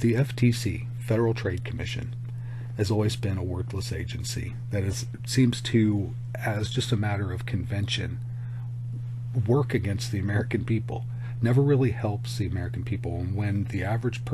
The FTC, Federal Trade Commission, has always been a worthless agency that seems to, as just a matter of convention, work against the American people. Never really helps the American people. And when average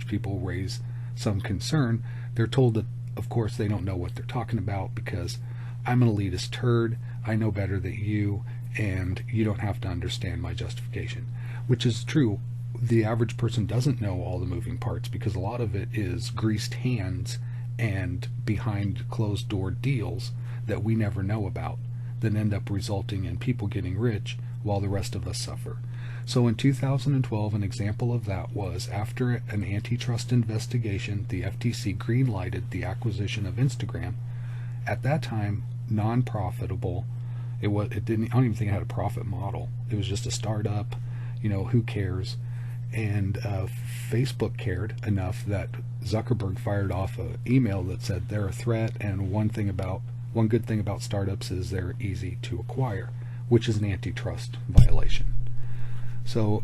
people raise some concern, they're told that, of course, they don't know what they're talking about because I'm an elitist turd, I know better than you, and you don't have to understand my justification. Which is true. The average person doesn't know all the moving parts because a lot of it is greased hands and behind closed door deals that we never know about that end up resulting in people getting rich while the rest of us suffer. So in 2012, an example of that was after an antitrust investigation, the FTC green-lighted the acquisition of Instagram. At that time, non-profitable. I don't even think it had a profit model. It was just a startup. Who cares? And Facebook cared enough that Zuckerberg fired off an email that said they're a threat, and one good thing about startups is they're easy to acquire, which is an antitrust violation. So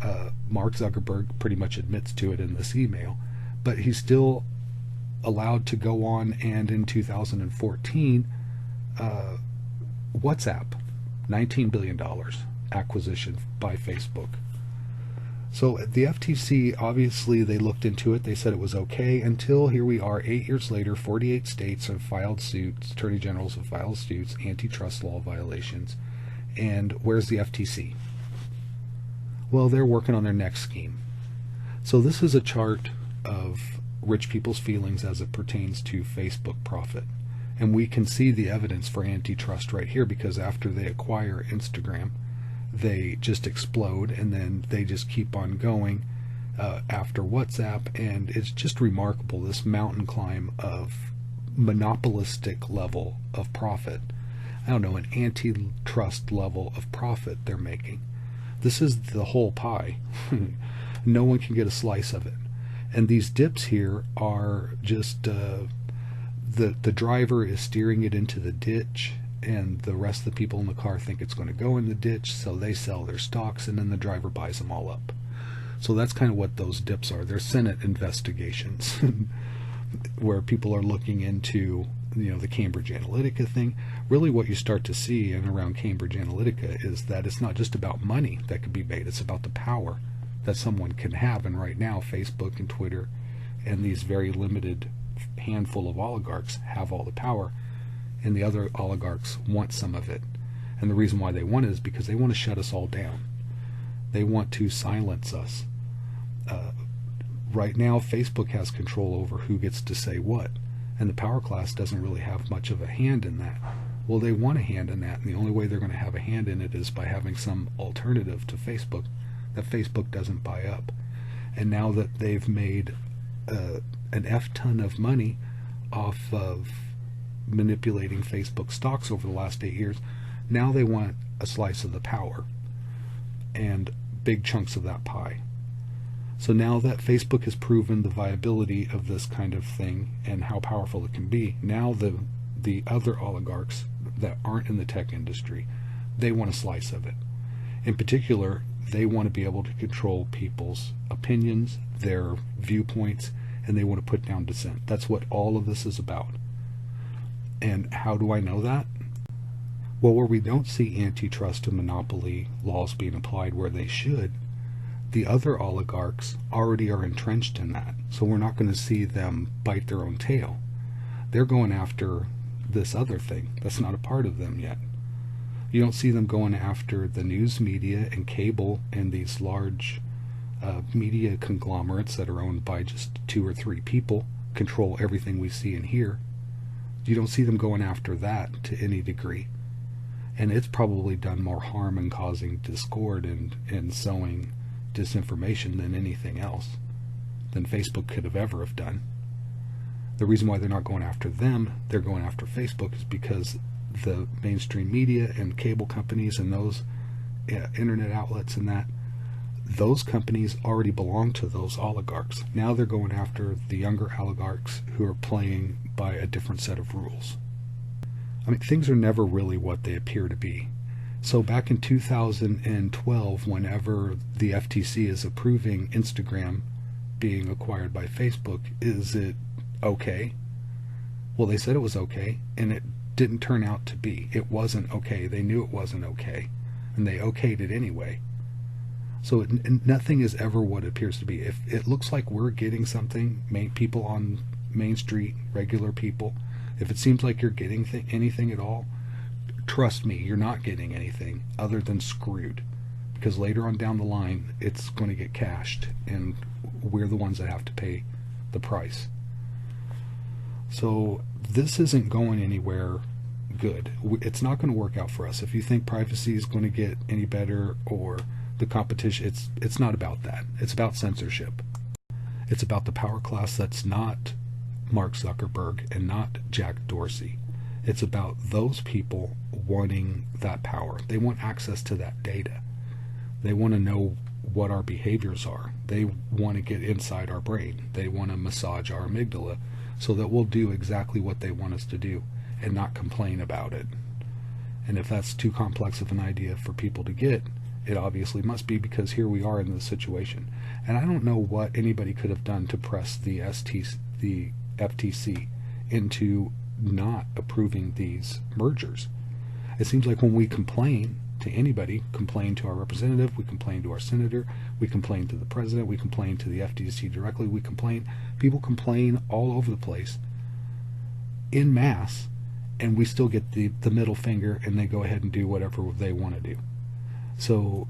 Mark Zuckerberg pretty much admits to it in this email, but he's still allowed to go on, and in 2014, WhatsApp, $19 billion acquisition by Facebook. So the FTC, obviously, they looked into it. They said it was okay until here we are 8 years later. 48 states have filed suits. Attorney generals have filed suits, antitrust law violations. And where's the FTC? Well, they're working on their next scheme. So this is a chart of rich people's feelings as it pertains to Facebook profit. And we can see the evidence for antitrust right here because after they acquire Instagram, they just explode, and then they just keep on going after WhatsApp, and it's just remarkable, this mountain climb of monopolistic level of profit. I don't know, an antitrust level of profit they're making. This is the whole pie. No one can get a slice of it. And these dips here are just the driver is steering it into the ditch, and the rest of the people in the car think it's going to go in the ditch, so they sell their stocks, and then the driver buys them all up. So that's kind of what those dips are. They're Senate investigations where people are looking into the Cambridge Analytica thing. Really what you start to see in around Cambridge Analytica is that it's not just about money that could be made, it's about the power that someone can have. And right now Facebook and Twitter and these very limited handful of oligarchs have all the power, and the other oligarchs want some of it. And the reason why they want it is because they want to shut us all down. They want to silence us. Right now, Facebook has control over who gets to say what, and the power class doesn't really have much of a hand in that. Well, they want a hand in that, and the only way they're going to have a hand in it is by having some alternative to Facebook that Facebook doesn't buy up. And now that they've made an F-ton of money off of manipulating Facebook stocks over the last 8 years, now they want a slice of the power and big chunks of that pie. So now that Facebook has proven the viability of this kind of thing and how powerful it can be, now the other oligarchs that aren't in the tech industry, they want a slice of it. In particular, they want to be able to control people's opinions, their viewpoints, and they want to put down dissent. That's what all of this is about. And how do I know that? Well, where we don't see antitrust and monopoly laws being applied where they should, the other oligarchs already are entrenched in that. So we're not going to see them bite their own tail. They're going after this other thing that's not a part of them yet. You don't see them going after the news media and cable and these large media conglomerates that are owned by just 2 or 3 people, control everything we see and hear. You don't see them going after that to any degree. And it's probably done more harm in causing discord and sowing disinformation than anything else, than Facebook could have ever have done. The reason why they're not going after them, they're going after Facebook, is because the mainstream media and cable companies and those internet outlets and that, those companies already belong to those oligarchs. Now they're going after the younger oligarchs who are playing by a different set of rules. I mean, things are never really what they appear to be. So back in 2012, whenever the FTC is approving Instagram being acquired by Facebook. Is it okay? Well, they said it was okay, and it didn't turn out to be. It wasn't okay. They knew it wasn't okay, and they okayed it anyway. So nothing is ever what it appears to be. If it looks like we're getting something, people on Main Street, regular people, if it seems like you're getting anything at all, trust me, you're not getting anything other than screwed. Because later on down the line, it's going to get cashed, and we're the ones that have to pay the price. So this isn't going anywhere good. It's not going to work out for us. If you think privacy is going to get any better, or the competition, it's not about that. It's about censorship. It's about the power class that's not Mark Zuckerberg and not Jack Dorsey. It's about those people wanting that power. They want access to that data. They want to know what our behaviors are. They want to get inside our brain. They want to massage our amygdala so that we'll do exactly what they want us to do and not complain about it. And if that's too complex of an idea for people to get, it obviously must be, because here we are in this situation. And I don't know what anybody could have done to press the FTC into not approving these mergers. It seems like when we complain to anybody, complain to our representative, we complain to our senator, we complain to the president, we complain to the FTC directly, people complain all over the place en masse, and we still get the middle finger, and they go ahead and do whatever they want to do. So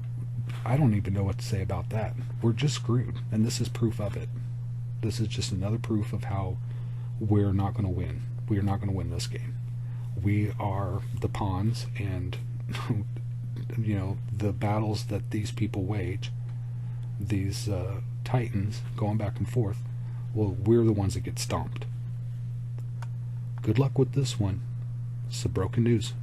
I don't even know what to say about that. We're just screwed, and this is proof of it. This is just another proof of how we're not going to win. We are not going to win this game. We are the pawns, and the battles that these people wage, these titans going back and forth, well, we're the ones that get stomped. Good luck with this one. It's the broken news.